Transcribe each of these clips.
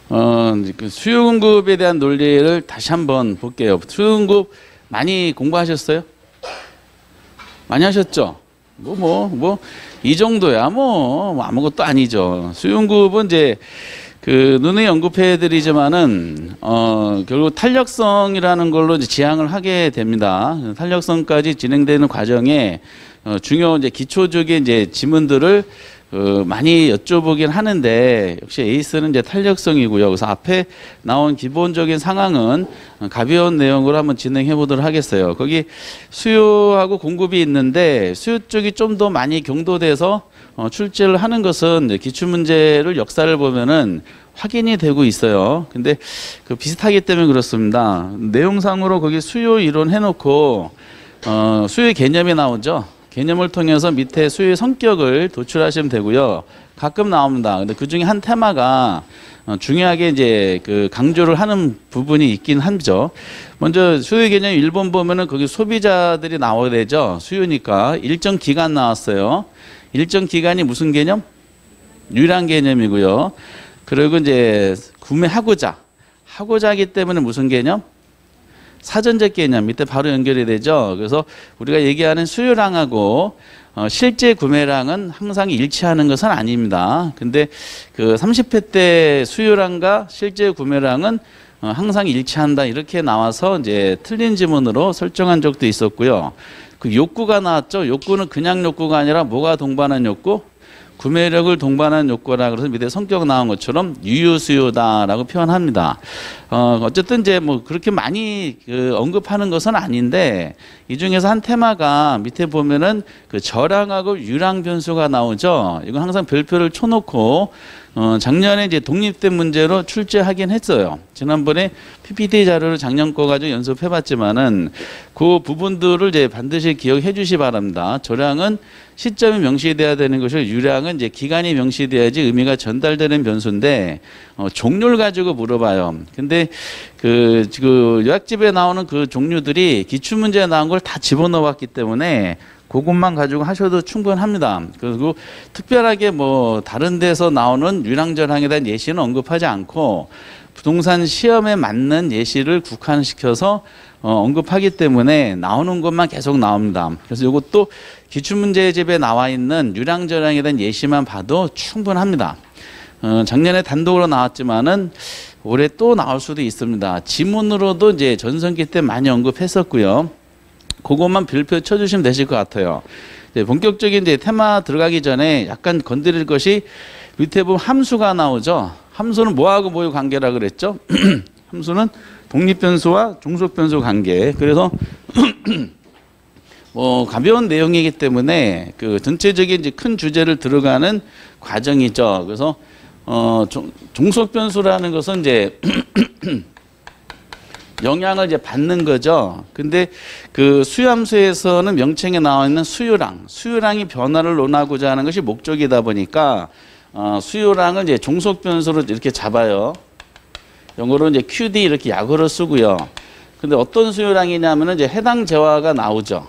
그 수요 공급에 대한 논리를 다시 한번 볼게요. 수요 공급 많이 공부하셨어요? 많이 하셨죠? 이 정도야 뭐 아무것도 아니죠. 수요 공급은 이제 그 누누이 언급해 드리지만은 결국 탄력성이라는 걸로 이제 지향을 하게 됩니다. 탄력성까지 진행되는 과정에 중요 이제 기초적인 이제 지문들을 많이 여쭤보긴 하는데 역시 에이스는 이제 탄력성이고요. 그래서 앞에 나온 기본적인 상황은 가벼운 내용으로 한번 진행해 보도록 하겠어요. 거기 수요하고 공급이 있는데 수요 쪽이 좀 더 많이 경도돼서 출제를 하는 것은 기출문제를 역사를 보면은 확인이 되고 있어요. 근데 그 비슷하기 때문에 그렇습니다. 내용상으로 거기 수요 이론 해놓고 수요의 개념이 나오죠. 개념을 통해서 밑에 수요의 성격을 도출하시면 되고요. 가끔 나옵니다. 근데 그 중에 한 테마가 중요하게 이제 그 강조를 하는 부분이 있긴 하죠. 먼저 수요 개념 1번 보면은 거기 소비자들이 나와야 되죠. 수요니까 일정 기간 나왔어요. 일정 기간이 무슨 개념? 유랑 개념이고요. 그리고 이제 구매하고자 하기 때문에 무슨 개념? 사전적 개념 밑에 바로 연결이 되죠. 그래서 우리가 얘기하는 수요량하고 실제 구매량은 항상 일치하는 것은 아닙니다. 근데 그 30회 때 수요량과 실제 구매량은 항상 일치한다 이렇게 나와서 이제 틀린 지문으로 설정한 적도 있었고요. 그 욕구가 나왔죠. 욕구는 그냥 욕구가 아니라 뭐가 동반한 욕구? 구매력을 동반한 욕구라 그래서 밑에 성격 나온 것처럼 유효수요다라고 표현합니다. 어쨌든 이제 뭐 그렇게 많이 언급하는 것은 아닌데 이 중에서 한 테마가 밑에 보면은 그 저량하고 유량 변수가 나오죠. 이건 항상 별표를 쳐놓고 작년에 이제 독립된 문제로 출제하긴 했어요. 지난번에 PPT 자료를 작년 거 가지고 연습해봤지만은 그 부분들을 이제 반드시 기억해 주시 바랍니다. 저량은 시점이 명시돼야 되는 것이고 유량은 이제 기간이 명시돼야지 의미가 전달되는 변수인데 종류를 가지고 물어봐요. 근데 그 요약집에 나오는 그 종류들이 기출문제에 나온 걸 다 집어넣었기 때문에 그것만 가지고 하셔도 충분합니다. 그리고 특별하게 뭐 다른 데서 나오는 유랑저량에 대한 예시는 언급하지 않고 부동산 시험에 맞는 예시를 국한시켜서 언급하기 때문에 나오는 것만 계속 나옵니다. 그래서 이것도 기출문제집에 나와 있는 유랑저량에 대한 예시만 봐도 충분합니다. 작년에 단독으로 나왔지만은 올해 또 나올 수도 있습니다. 지문으로도 이제 전성기 때 많이 언급했었고요. 그것만 별표 쳐주시면 되실 것 같아요. 이제 본격적인 이제 테마 들어가기 전에 약간 건드릴 것이 밑에 보면 함수가 나오죠. 함수는 뭐하고 뭐의 관계라 그랬죠? 함수는 독립변수와 종속변수 관계. 그래서 뭐 가벼운 내용이기 때문에 그 전체적인 이제 큰 주제를 들어가는 과정이죠. 그래서 종속변수라는 것은 이제 영향을 이제 받는 거죠. 근데 그 수요함수에서는 명칭에 나와 있는 수요량이 변화를 논하고자 하는 것이 목적이다 보니까 수요량을 이제 종속변수로 이렇게 잡아요. 영어로 이제 QD 이렇게 약어로 쓰고요. 근데 어떤 수요량이냐면은 이제 해당 재화가 나오죠.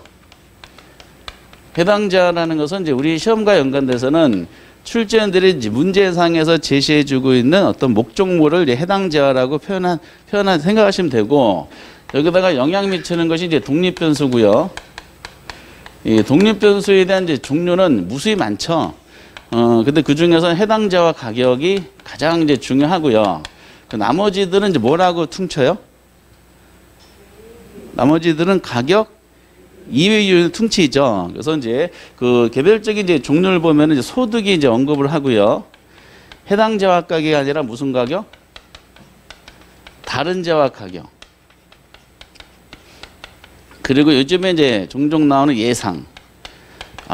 해당 재화라는 것은 이제 우리 시험과 연관돼서는 출제원들이 이제 문제상에서 제시해주고 있는 어떤 목적물을 이제 해당 재화라고 생각하시면 되고 여기다가 영향 미치는 것이 이제 독립변수고요. 이 독립변수에 대한 이제 종류는 무수히 많죠. 근데 그 중에서 해당 재화 가격이 가장 이제 중요하고요. 그 나머지들은 이제 뭐라고 퉁쳐요? 나머지들은 가격 이외의 퉁치죠. 그래서 이제 그 개별적인 이제 종류를 보면 이제 소득이 이제 언급을 하고요. 해당 재화 가격이 아니라 무슨 가격? 다른 재화 가격. 그리고 요즘에 이제 종종 나오는 예상.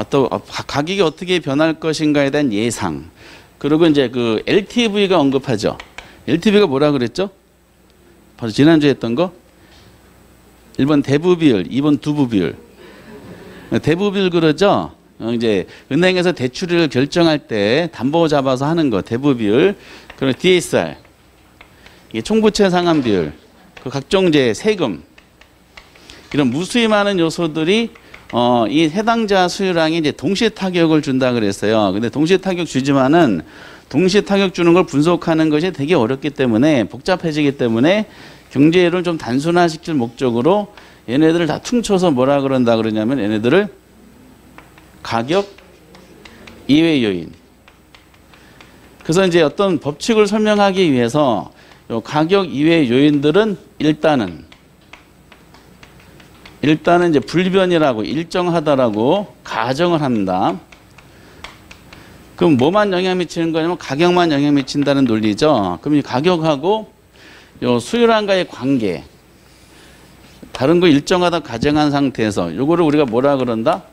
또 가격이 어떻게 변할 것인가에 대한 예상. 그리고 이제 그 LTV가 언급하죠. LTV가 뭐라 그랬죠? 바로 지난주에 했던 거. 1번 대부 비율, 2번 두부 비율. 대부 비율 그러죠? 이제 은행에서 대출을 결정할 때 담보 잡아서 하는 거 대부 비율. 그리고 DSR. 이게 총부채 상환 비율. 그 각종 이제 세금. 이런 무수히 많은 요소들이 이 해당자 수요량이 이제 동시에 타격을 준다 그랬어요. 근데 동시에 타격 주지만은 동시에 타격 주는 걸 분석하는 것이 되게 어렵기 때문에 복잡해지기 때문에 경제를 좀 단순화시킬 목적으로 얘네들을 다 퉁쳐서 뭐라 그런다 그러냐면 얘네들을 가격 이외 요인. 그래서 이제 어떤 법칙을 설명하기 위해서 요 가격 이외 요인들은 일단은 이제 불변이라고 일정하다라고 가정을 합니다. 그럼 뭐만 영향 미치는 거냐면 가격만 영향 미친다는 논리죠. 그럼 이 가격하고 요 수요량과의 관계, 다른 거 일정하다 가정한 상태에서 요거를 우리가 뭐라 그런다?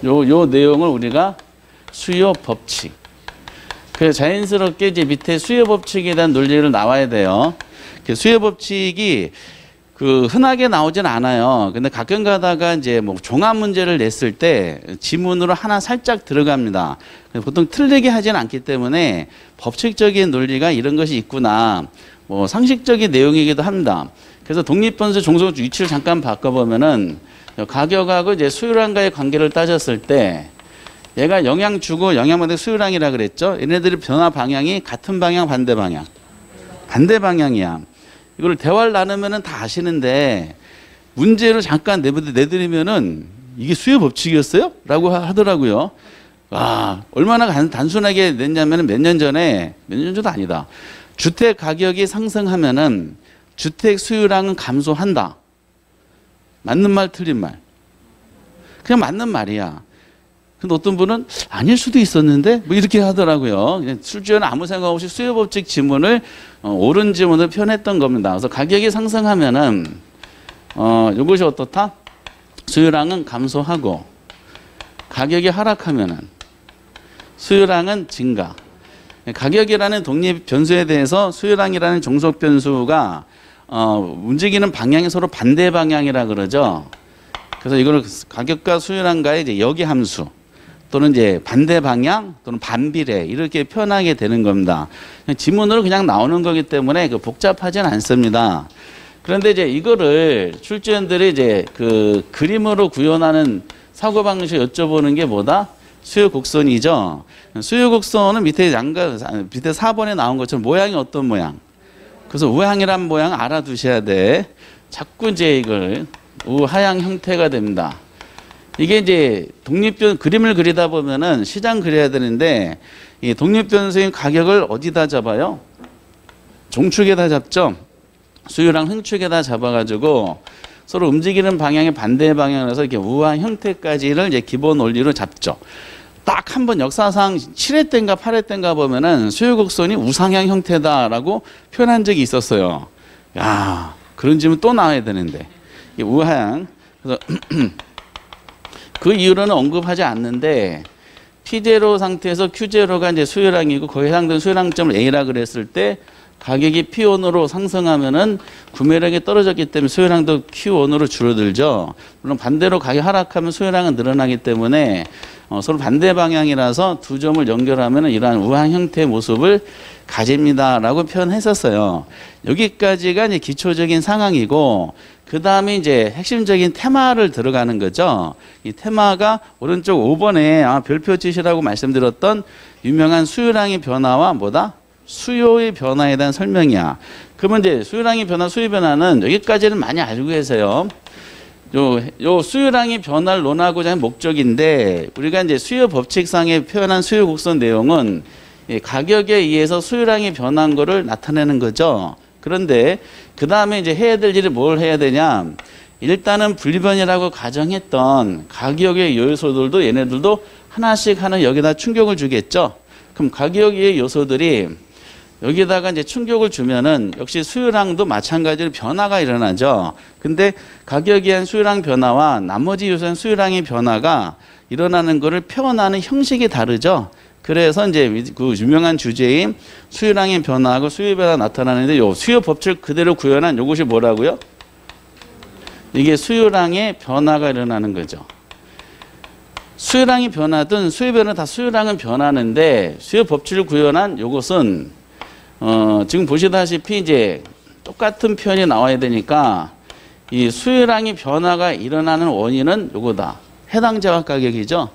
요 내용을 우리가 수요 법칙. 그래서 자연스럽게 이제 밑에 수요 법칙에 대한 논리를 나와야 돼요. 수요 법칙이 흔하게 나오진 않아요. 근데 가끔 가다가 이제 뭐 종합 문제를 냈을 때 지문으로 하나 살짝 들어갑니다. 보통 틀리게 하진 않기 때문에 법칙적인 논리가 이런 것이 있구나. 뭐 상식적인 내용이기도 합니다. 그래서 독립변수 종속 위치를 잠깐 바꿔보면은 가격하고 이제 수요량과의 관계를 따졌을 때 얘가 영향 주고 영향받는 수요량이라 그랬죠. 얘네들의 변화 방향이 같은 방향, 반대 방향. 반대 방향이야. 이걸 대화를 나누면은 다 아시는데 문제를 잠깐 내드리면은 이게 수요 법칙이었어요? 라고 하더라고요. 와, 얼마나 단순하게 냈냐면은 몇 년 전도 아니다. 주택 가격이 상승하면은 주택 수요량은 감소한다. 맞는 말, 틀린 말? 그냥 맞는 말이야. 근데 어떤 분은 아닐 수도 있었는데 뭐 이렇게 하더라고요. 출제는 아무 생각 없이 수요 법칙 지문을 옳은 지문을 표현했던 겁니다. 그래서 가격이 상승하면은 이것이 어떻다? 수요량은 감소하고 가격이 하락하면은 수요량은 증가. 가격이라는 독립 변수에 대해서 수요량이라는 종속 변수가 움직이는 방향이 서로 반대 방향이라 그러죠. 그래서 이거를 가격과 수요량과의 이제 역의 함수 또는 이제 반대 방향 또는 반비례 이렇게 표현하게 되는 겁니다. 지문으로 그냥 나오는 거기 때문에 복잡하진 않습니다. 그런데 이제 이거를 출제원들이 이제 그림으로 구현하는 사고방식 여쭤보는 게 뭐다? 수요곡선이죠. 수요곡선은 밑에 4번에 나온 것처럼 모양이 어떤 모양? 그래서 우하향이란 모양 알아두셔야 돼. 자꾸 이제 이걸 우하향 형태가 됩니다. 이게 이제 독립변 그림을 그리다 보면은 시장 그려야 되는데 이 독립변수의 가격을 어디다 잡아요? 종축에다 잡죠. 수요랑 흥축에다 잡아가지고 서로 움직이는 방향의 반대 방향에서 이렇게 우하 형태까지를 이제 기본 원리로 잡죠. 딱 한 번 역사상 7회 때인가 8회 때인가 보면은 수요곡선이 우상향 형태다라고 표현한 적이 있었어요. 야, 그런 질문 또 나와야 되는데. 우하향. 그래서 그 이유로는 언급하지 않는데 P0 상태에서 Q0가 이제 수요량이고 거기에 해당되는 수요량점을 A라 그랬을 때 가격이 P1으로 상승하면은 구매력이 떨어졌기 때문에 수요량도 Q1으로 줄어들죠. 물론 반대로 가격 하락하면 수요량은 늘어나기 때문에 서로 반대 방향이라서 두 점을 연결하면은 이러한 우한 형태의 모습을 가집니다라고 표현했었어요. 여기까지가 이제 기초적인 상황이고 그 다음에 이제 핵심적인 테마를 들어가는 거죠. 이 테마가 오른쪽 5번에 별표 짓이라고 말씀드렸던 유명한 수요량의 변화와 뭐다? 수요의 변화에 대한 설명이야. 그러면 이제 수요량의 변화, 수요 변화는 여기까지는 많이 알고 계세요. 요 수요량의 변화를 논하고자 하는 목적인데 우리가 이제 수요 법칙상에 표현한 수요 곡선 내용은 가격에 의해서 수요량이 변한 거를 나타내는 거죠. 그런데 그 다음에 이제 해야 될 일이 뭘 해야 되냐? 일단은 분리변이라고 가정했던 가격의 요소들도 얘네들도 하나씩 하나 여기다 충격을 주겠죠. 그럼 가격의 요소들이 여기다가 이제 충격을 주면은 역시 수요량도 마찬가지로 변화가 일어나죠. 근데 가격에 의한 수요량 변화와 나머지 요소의 수요량의 변화가 일어나는 것을 표현하는 형식이 다르죠. 그래서 이제 그 유명한 주제인 수요량의 변화하고 수요 변화 나타나는데 요 수요 법칙을 그대로 구현한 요것이 뭐라고요? 이게 수요량의 변화가 일어나는 거죠. 수요량이 변하든 수요 변화 다 수요량은 변하는데 수요 법칙을 구현한 요것은 지금 보시다시피 이제 똑같은 표현이 나와야 되니까 이 수요량의 변화가 일어나는 원인은 요거다. 해당 재화 가격이죠.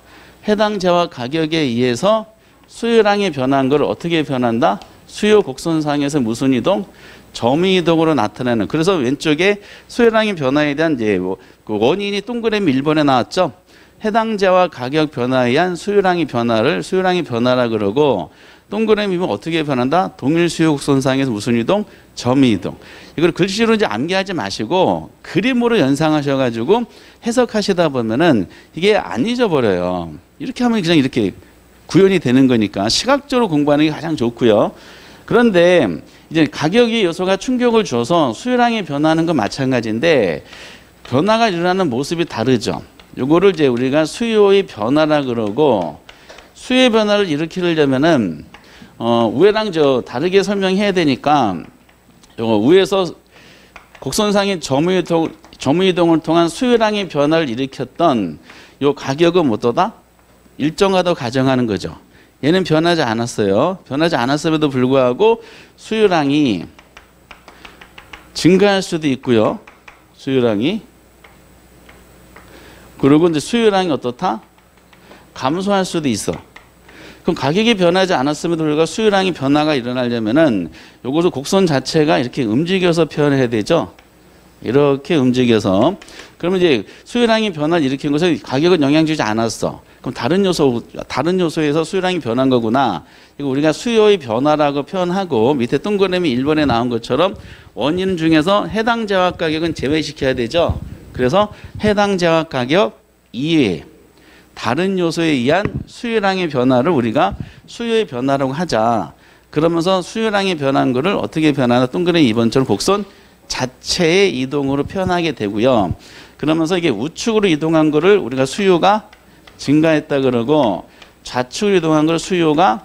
해당 재화 가격에 의해서 수요량이 변한 걸 어떻게 변한다? 수요 곡선상에서 무슨 이동? 점의 이동으로 나타내는. 그래서 왼쪽에 수요량의 변화에 대한 이제 그 원인이 동그라미 1번에 나왔죠. 해당자와 가격 변화에 의한 수요량의 변화를 수요량의 변화라 그러고, 동그라미면 어떻게 변한다? 동일 수요 곡선상에서 무슨 이동? 점의 이동. 이걸 글씨로 이제 암기하지 마시고 그림으로 연상하셔가지고 해석하시다 보면은 이게 안 잊어버려요. 이렇게 하면 그냥 이렇게 구현이 되는 거니까 시각적으로 공부하는 게 가장 좋고요. 그런데 이제 가격이 요소가 충격을 줘서 수요량이 변하는 건 마찬가지인데 변화가 일어나는 모습이 다르죠. 요거를 이제 우리가 수요의 변화라 그러고, 수요의 변화를 일으키려면은 위에랑 다르게 설명해야 되니까 요거 위에서 곡선상의 점의 이동을 통한 수요량의 변화를 일으켰던 요 가격은 뭐다? 일정하다고 가정하는 거죠. 얘는 변하지 않았어요. 변하지 않았음에도 불구하고 수요량이 증가할 수도 있고요. 수요량이. 그리고 이제 수요량이 어떻다? 감소할 수도 있어. 그럼 가격이 변하지 않았음에도 불구하고 수요량이 변화가 일어나려면은 요것을 곡선 자체가 이렇게 움직여서 표현해야 되죠. 이렇게 움직여서. 그러면 이제 수요량이 변화를 일으킨 것은 가격은 영향 주지 않았어. 그럼 다른 요소에서 수요량이 변한 거구나. 이거 우리가 수요의 변화라고 표현하고, 밑에 동그라미 1번에 나온 것처럼 원인 중에서 해당 제약 가격은 제외시켜야 되죠. 그래서 해당 제약 가격 이외에 다른 요소에 의한 수요량의 변화를 우리가 수요의 변화라고 하자. 그러면서 수요량이 변한 거를 어떻게 변하나? 동그라미 2번처럼 곡선 자체의 이동으로 표현하게 되고요. 그러면서 이게 우측으로 이동한 거를 우리가 수요가 증가했다 그러고, 좌측으로 이동한 걸 수요가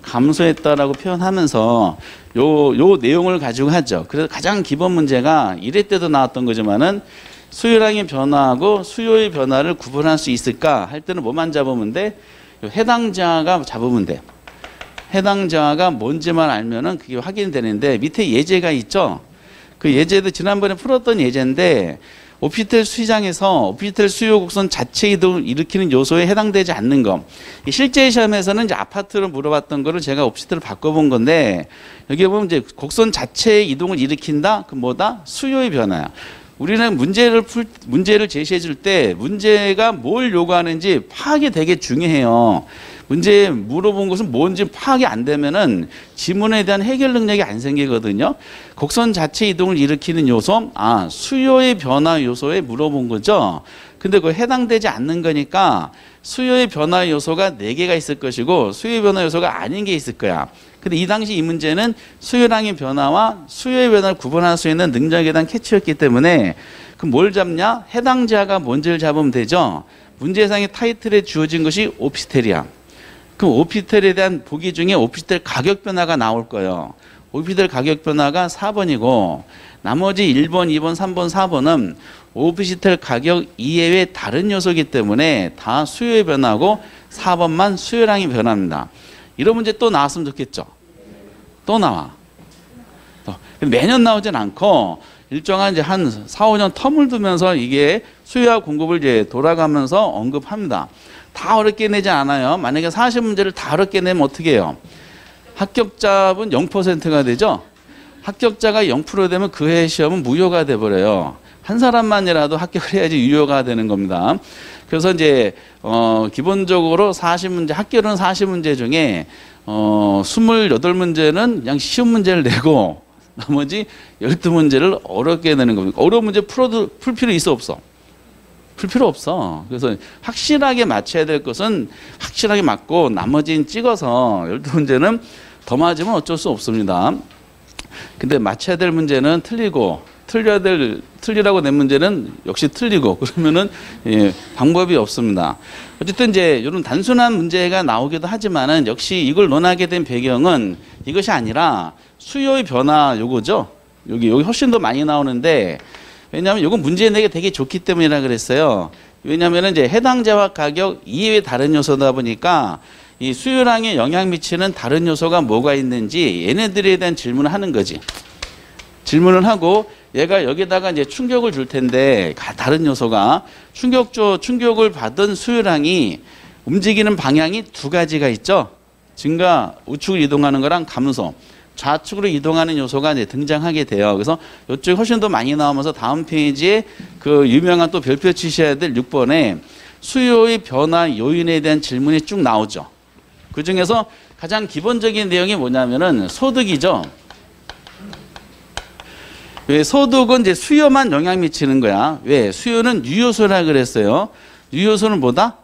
감소했다라고 표현하면서 요 내용을 가지고 하죠. 그래서 가장 기본 문제가 1회 때도 나왔던 거지만은 수요량의 변화하고 수요의 변화를 구분할 수 있을까 할 때는 뭐만 잡으면 돼? 해당자가 잡으면 돼. 해당자가 뭔지만 알면은 그게 확인이 되는데, 밑에 예제가 있죠. 그 예제도 지난번에 풀었던 예제인데, 오피스텔 시장에서 오피스텔 수요 곡선 자체 이동을 일으키는 요소에 해당되지 않는 거. 실제 시험에서는 이제 아파트를 물어봤던 거를 제가 오피스텔을 바꿔본 건데, 여기 보면 이제 곡선 자체의 이동을 일으킨다? 그 뭐다? 수요의 변화야. 우리는 문제를 제시해 줄 때 문제가 뭘 요구하는지 파악이 되게 중요해요. 문제에 물어본 것은 뭔지 파악이 안 되면은 지문에 대한 해결 능력이 안 생기거든요. 곡선 자체 이동을 일으키는 요소, 수요의 변화 요소에 물어본 거죠. 근데 그 해당되지 않는 거니까 수요의 변화 요소가 4개가 있을 것이고 수요의 변화 요소가 아닌 게 있을 거야. 근데 이 당시 이 문제는 수요량의 변화와 수요의 변화를 구분할 수 있는 능력에 대한 캐치였기 때문에, 그럼 뭘 잡냐? 해당자가 뭔지를 잡으면 되죠. 문제상의 타이틀에 주어진 것이 오피스텔이야. 그럼 오피스텔에 대한 보기 중에 오피스텔 가격 변화가 나올 거예요. 오피스텔 가격 변화가 4번이고 나머지 1번, 2번, 3번, 4번은 오피스텔 가격 이외의 다른 요소이기 때문에 다 수요의 변화고 4번만 수요량이 변합니다. 이런 문제 또 나왔으면 좋겠죠. 또 나와. 매년 나오진 않고 일정한 이제 한 4, 5년 텀을 두면서 이게 수요와 공급을 이제 돌아가면서 언급합니다. 다 어렵게 내지 않아요. 만약에 40문제를 다 어렵게 내면 어떻게 해요? 합격자분 0%가 되죠. 합격자가 0% 되면 그 해 시험은 무효가 돼버려요. 한 사람만이라도 합격을 해야지 유효가 되는 겁니다. 그래서 이제 기본적으로 40문제, 학교는 40문제 중에 28문제는 그냥 쉬운 문제를 내고 나머지 12문제를 어렵게 내는 겁니다. 어려운 문제 풀 필요 있어 없어? 풀 필요 없어. 그래서 확실하게 맞춰야 될 것은 확실하게 맞고 나머지는 찍어서 12문제는 더 맞으면 어쩔 수 없습니다. 근데 맞춰야 될 문제는 틀리고 틀리라고 낸 문제는 역시 틀리고 그러면은 방법이 없습니다. 어쨌든 이제 이런 단순한 문제가 나오기도 하지만은 역시 이걸 논하게 된 배경은 이것이 아니라 수요의 변화 요거죠. 여기 훨씬 더 많이 나오는데, 왜냐하면 이건 문제 내기 되게 좋기 때문이라 그랬어요. 왜냐하면 이제 해당자와 가격 이외의 다른 요소다 보니까 이 수요량에 영향 미치는 다른 요소가 뭐가 있는지 얘네들에 대한 질문을 하는 거지. 질문을 하고 얘가 여기다가 이제 충격을 줄 텐데 다른 요소가 충격을 받은 수요량이 움직이는 방향이 두 가지가 있죠. 증가, 우측으로 이동하는 거랑 감소, 좌측으로 이동하는 요소가 이제 등장하게 돼요. 그래서 이쪽이 훨씬 더 많이 나오면서 다음 페이지에 그 유명한 또 별표 치셔야 될 6번에 수요의 변화 요인에 대한 질문이 쭉 나오죠. 그 중에서 가장 기본적인 내용이 뭐냐면은 소득이죠. 왜 소득은 이제 수요만 영향 미치는 거야. 왜? 수요는 유효소라 그랬어요. 유효소는 뭐다?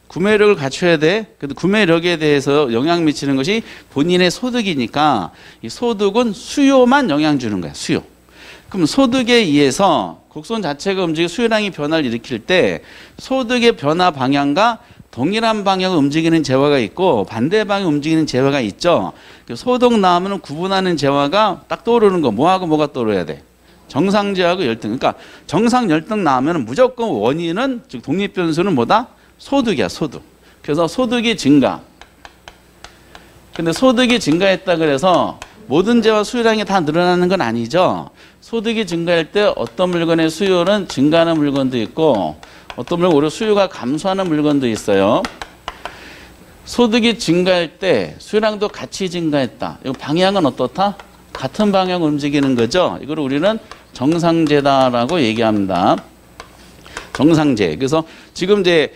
구매력을 갖춰야 돼. 근데 구매력에 대해서 영향 미치는 것이 본인의 소득이니까 이 소득은 수요만 영향 주는 거야. 수요. 그럼 소득에 의해서 곡선 자체가 움직이고 수요량이 변화를 일으킬 때 소득의 변화 방향과 동일한 방향을 움직이는 재화가 있고 반대 방향을 움직이는 재화가 있죠. 소득 나오면 구분하는 재화가 딱 떠오르는 거. 뭐하고 뭐가 떠오르야 돼? 정상재하고 열등. 그러니까 정상 열등 나오면 무조건 원인은 즉 독립변수는 뭐다? 소득이야, 소득. 그래서 소득이 증가. 근데 소득이 증가했다 그래서 모든 재화 수요량이 다 늘어나는 건 아니죠. 소득이 증가할 때 어떤 물건의 수요는 증가하는 물건도 있고 어떤 물건 오히려 수요가 감소하는 물건도 있어요. 소득이 증가할 때 수요량도 같이 증가했다. 이 방향은 어떻다? 같은 방향으로 움직이는 거죠. 이걸 우리는 정상제다라고 얘기합니다. 정상제. 그래서 지금 이제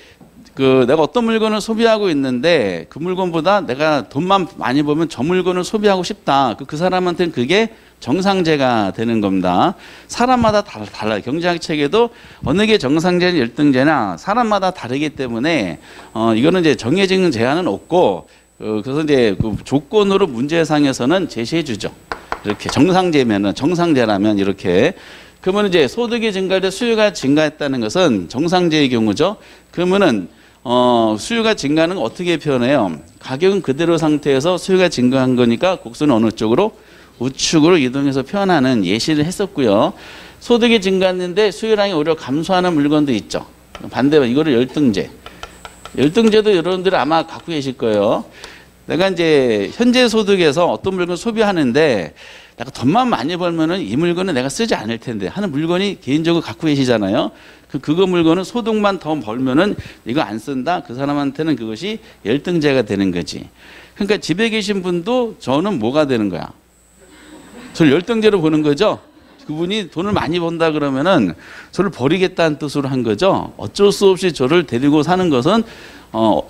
내가 어떤 물건을 소비하고 있는데 그 물건보다 내가 돈만 많이 벌면 저 물건을 소비하고 싶다. 그 사람한테는 그게 정상제가 되는 겁니다. 사람마다 달라요. 경제학 책에도 어느 게 정상제냐 열등제냐 사람마다 다르기 때문에 이거는 이제 정해진 제한은 없고 그래서 이제 그 조건으로 문제상에서는 제시해 주죠. 이렇게 정상제라면 이렇게. 그러면 이제 소득이 증가할 때 수요가 증가했다는 것은 정상제의 경우죠. 그러면은 수요가 증가하는 건 어떻게 표현해요? 가격은 그대로 상태에서 수요가 증가한 거니까 곡선은 어느 쪽으로? 우측으로 이동해서 표현하는 예시를 했었고요. 소득이 증가했는데 수요량이 오히려 감소하는 물건도 있죠. 반대로 이거를 열등제. 열등제도 여러분들 아마 갖고 계실 거예요. 내가 이제 현재 소득에서 어떤 물건을 소비하는데 내가 돈만 많이 벌면은 이 물건은 내가 쓰지 않을 텐데 하는 물건이 개인적으로 갖고 계시잖아요. 그거 물건은 소득만 더 벌면은 이거 안 쓴다. 그 사람한테는 그것이 열등제가 되는 거지. 그러니까 집에 계신 분도 저는 뭐가 되는 거야? 저를 열등제로 보는 거죠. 그분이 돈을 많이 번다 그러면은 저를 버리겠다는 뜻으로 한 거죠. 어쩔 수 없이 저를 데리고 사는 것은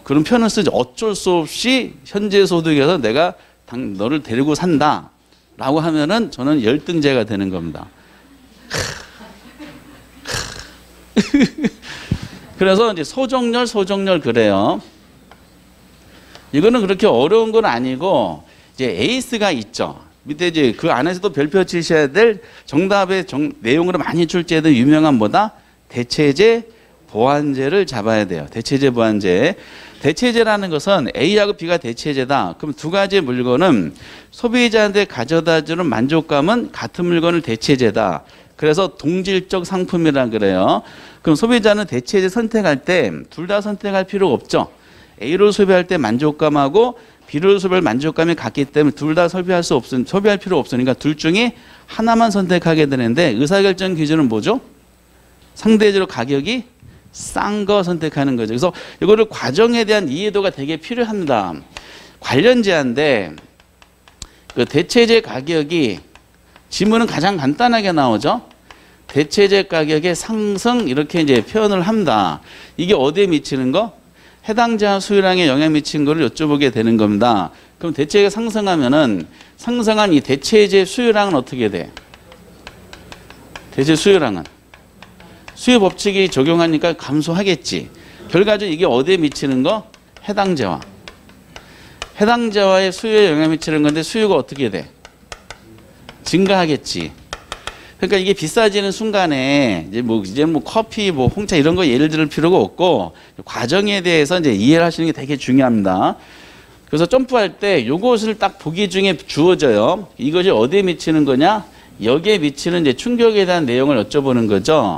그런 표현을 쓰죠. 어쩔 수 없이 현재 소득에서 내가 너를 데리고 산다. 라고 하면은 저는 열등제가 되는 겁니다. 그래서 이제 소정렬 그래요. 이거는 그렇게 어려운 건 아니고 이제 에이스가 있죠. 밑에 이제 그 안에서도 별표 치셔야 될 정답의 내용으로 많이 출제된 유명한 뭐다? 대체제, 보완제를 잡아야 돼요. 대체제, 보완제. 대체제라는 것은 A하고 B가 대체제다. 그럼 두 가지 물건은 소비자한테 가져다 주는 만족감은 같은 물건을 대체제다. 그래서 동질적 상품이라 그래요. 그럼 소비자는 대체제 선택할 때 둘 다 선택할 필요가 없죠. A를 소비할 때 만족감하고 B를 소비할 만족감이 같기 때문에 둘 다 소비할 필요 없으니까 둘 중에 하나만 선택하게 되는데 의사결정 기준은 뭐죠? 상대적으로 가격이 싼 거 선택하는 거죠. 그래서 이거를 과정에 대한 이해도가 되게 필요합니다. 관련제한데 그 대체제 가격이 지문은 가장 간단하게 나오죠. 대체제 가격의 상승 이렇게 이제 표현을 합니다. 이게 어디에 미치는 거? 해당 재화 수요량에 영향 미친 거를 여쭤보게 되는 겁니다. 그럼 대체제가 상승하면은 상승한 이 대체제 수요량은 어떻게 돼? 대체 수요량은 수요 법칙이 적용하니까 감소하겠지. 결과적으로 이게 어디에 미치는 거? 해당 재화. 해당 재화의 수요에 영향 미치는 건데 수요가 어떻게 돼? 증가하겠지. 그러니까 이게 비싸지는 순간에 이제 뭐 커피, 뭐 홍차 이런 거 예를 들 필요가 없고 과정에 대해서 이제 이해를 하시는 게 되게 중요합니다. 그래서 점프할 때 요것을 딱 보기 중에 주어져요. 이것이 어디에 미치는 거냐? 여기에 미치는 이제 충격에 대한 내용을 여쭤보는 거죠.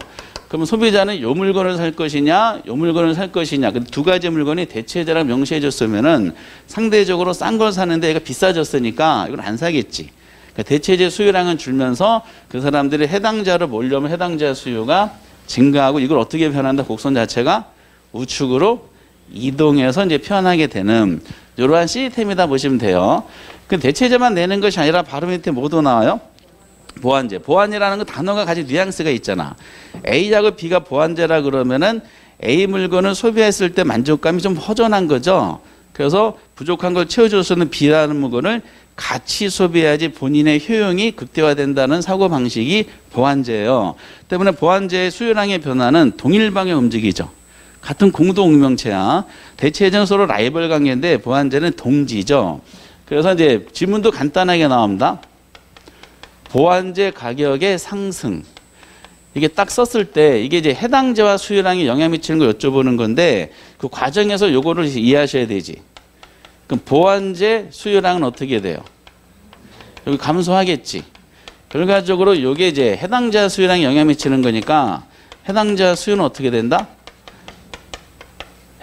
그러면 소비자는 요 물건을 살 것이냐, 요 물건을 살 것이냐. 그 두 가지 물건이 대체제랑 명시해 줬으면은 상대적으로 싼 걸 사는데 얘가 비싸졌으니까 이걸 안 사겠지. 그러니까 대체제 수요량은 줄면서 그 사람들이 해당자로 몰려면 해당자 수요가 증가하고 이걸 어떻게 변한다? 곡선 자체가 우측으로 이동해서 이제 표현하게 되는 이러한 시스템이다 보시면 돼요. 그 대체제만 내는 것이 아니라 바로 밑에 뭐도 나와요? 보완제. 보완이라는 건 단어가 가진 뉘앙스가 있잖아. A하고 B가 보완제라 그러면은 A 물건을 소비했을 때 만족감이 좀 허전한 거죠. 그래서 부족한 걸 채워줄 는 B라는 물건을 같이 소비해야지 본인의 효용이 극대화된다는 사고방식이 보완제예요. 때문에 보완제의 수요량의 변화는 동일 방향 움직이죠. 같은 공동 운명체야. 대체제는 서로 라이벌 관계인데 보완제는 동지죠. 그래서 이제 지문도 간단하게 나옵니다. 보완제 가격의 상승. 이게 딱 썼을 때 이게 이제 해당제와 수요량에 영향 미치는 걸 여쭤보는 건데 그 과정에서 요거를 이해하셔야 되지. 그럼 보완제 수요량은 어떻게 돼요? 여기 감소하겠지. 결과적으로 이게 이제 해당자 수요량에 영향 미치는 거니까 해당자 수요는 어떻게 된다?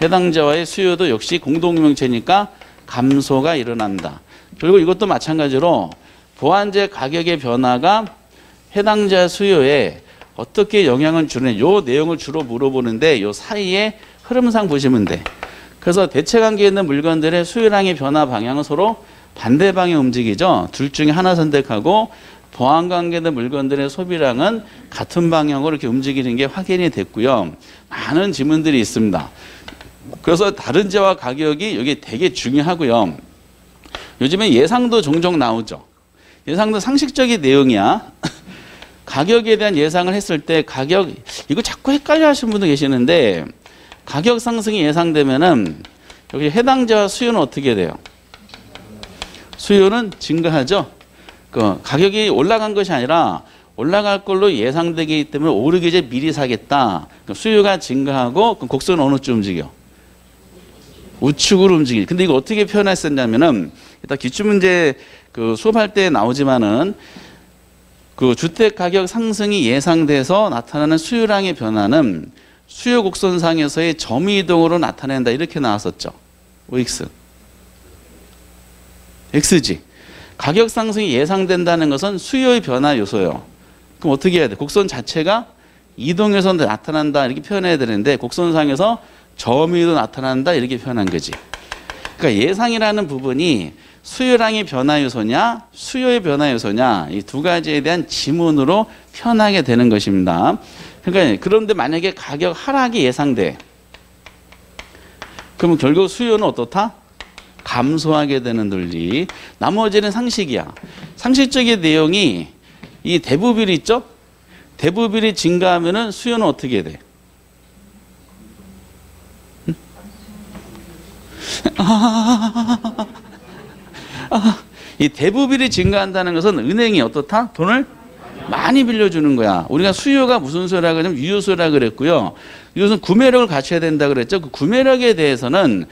해당자와의 수요도 역시 공동명체니까 감소가 일어난다. 그리고 이것도 마찬가지로 보완제 가격의 변화가 해당자 수요에 어떻게 영향을 주느냐 이 내용을 주로 물어보는데 이 사이에 흐름상 보시면 돼. 그래서 대체관계에 있는 물건들의 수요량의 변화 방향은 서로 반대 방향 움직이죠. 둘 중에 하나 선택하고 보완관계에 있는 물건들의 소비량은 같은 방향으로 이렇게 움직이는 게 확인이 됐고요. 많은 지문들이 있습니다. 그래서 다른제와 가격이 여기 되게 중요하고요. 요즘에 예상도 종종 나오죠. 예상도 상식적인 내용이야. 가격에 대한 예상을 했을 때 가격 이거 자꾸 헷갈려 하시는 분도 계시는데 가격 상승이 예상되면은 여기 해당자와 수요는 어떻게 돼요? 수요는 증가하죠. 그 가격이 올라간 것이 아니라 올라갈 걸로 예상되기 때문에 오르기 전에 미리 사겠다. 수요가 증가하고 곡선은 어느 쪽 움직여? 우측으로 움직이죠. 근데 이거 어떻게 표현했었냐면은 일단 기출문제 그 수업할 때 나오지만은 그 주택 가격 상승이 예상돼서 나타나는 수요량의 변화는 수요 곡선상에서의 점이 이동으로 나타낸다 이렇게 나왔었죠. OX. X지. 가격 상승이 예상된다는 것은 수요의 변화 요소예요. 그럼 어떻게 해야 돼? 곡선 자체가 이동해서 나타난다 이렇게 표현해야 되는데 곡선상에서 점이도 나타난다 이렇게 표현한 거지. 그러니까 예상이라는 부분이 수요량의 변화 요소냐 수요의 변화 요소냐 이 두 가지에 대한 지문으로 표현하게 되는 것입니다. 그러니까 그런데 만약에 가격 하락이 예상돼. 그러면 결국 수요는 어떻다? 감소하게 되는 논리. 나머지는 상식이야. 상식적인 내용이 이 대부비율 있죠? 대부비율이 증가하면은 수요는 어떻게 돼? 이 대부비율이 증가한다는 것은 은행이 어떻다? 돈을 많이 빌려주는 거야. 우리가 수요가 무슨 수요라 그러냐면 유효수요라 그랬고요. 이것은 구매력을 갖춰야 된다 그랬죠. 그 구매력에 대해서는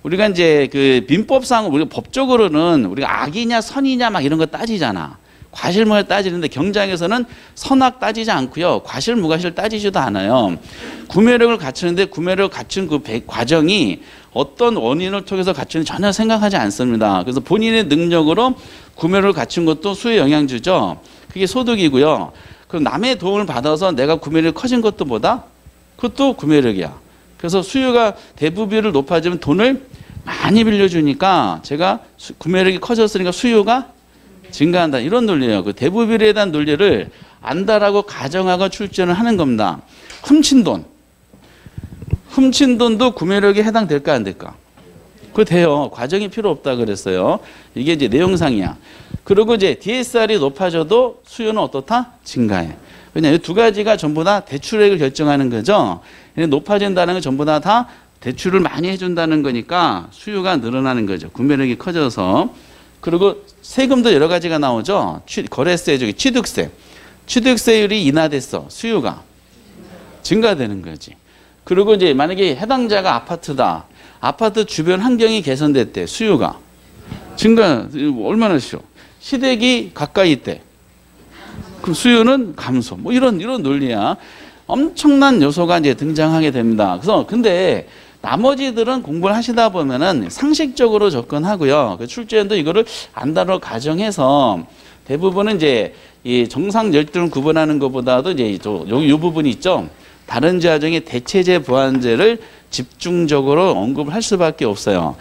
우리가 이제 그 민법상 우리가 법적으로는 우리가 악이냐 선이냐 막 이런 거 따지잖아. 과실무가실 따지는데 경장에서는 선악 따지지 않고요. 과실 무과실 따지지도 않아요. 구매력을 갖추는데 구매력을 갖춘 그 과정이 어떤 원인을 통해서 갖추는지 전혀 생각하지 않습니다. 그래서 본인의 능력으로 구매력을 갖춘 것도 수요에 영향 주죠. 그게 소득이고요. 그럼 남의 도움을 받아서 내가 구매력이 커진 것도 뭐다? 그것도 구매력이야. 그래서 수요가 대부비율을 높아지면 돈을 많이 빌려주니까 제가 구매력이 커졌으니까 수요가 증가한다. 이런 논리예요. 그 대부비율에 대한 논리를 안다라고 가정하고 출제를 하는 겁니다. 훔친 돈. 훔친 돈도 구매력에 해당될까 안 될까? 그거 돼요. 과정이 필요 없다 그랬어요. 이게 이제 내용상이야. 그리고 이제 DSR이 높아져도 수요는 어떻다? 증가해. 왜냐하면 이 두 가지가 전부 다 대출액을 결정하는 거죠. 높아진다는 건 전부 다 대출을 많이 해준다는 거니까 수요가 늘어나는 거죠. 구매력이 커져서. 그리고 세금도 여러 가지가 나오죠. 거래세, 저기 취득세. 취득세율이 인하됐어. 수요가 증가되는 거지. 그리고 이제 만약에 해당자가 아파트다. 아파트 주변 환경이 개선됐대. 수요가 증가. 얼마나 쉬워. 시댁이 가까이 있대. 그럼 수요는 감소. 뭐 이런 논리야. 엄청난 요소가 이제 등장하게 됩니다. 그래서 근데 나머지들은 공부를 하시다 보면은 상식적으로 접근하고요. 그 출제원도 이거를 안다로 가정해서 대부분은 이제 이 정상 열등을 구분하는 것보다도 이제 이 부분이 있죠. 다른 제하정의 대체제 보완제를 집중적으로 언급을 할 수밖에 없어요.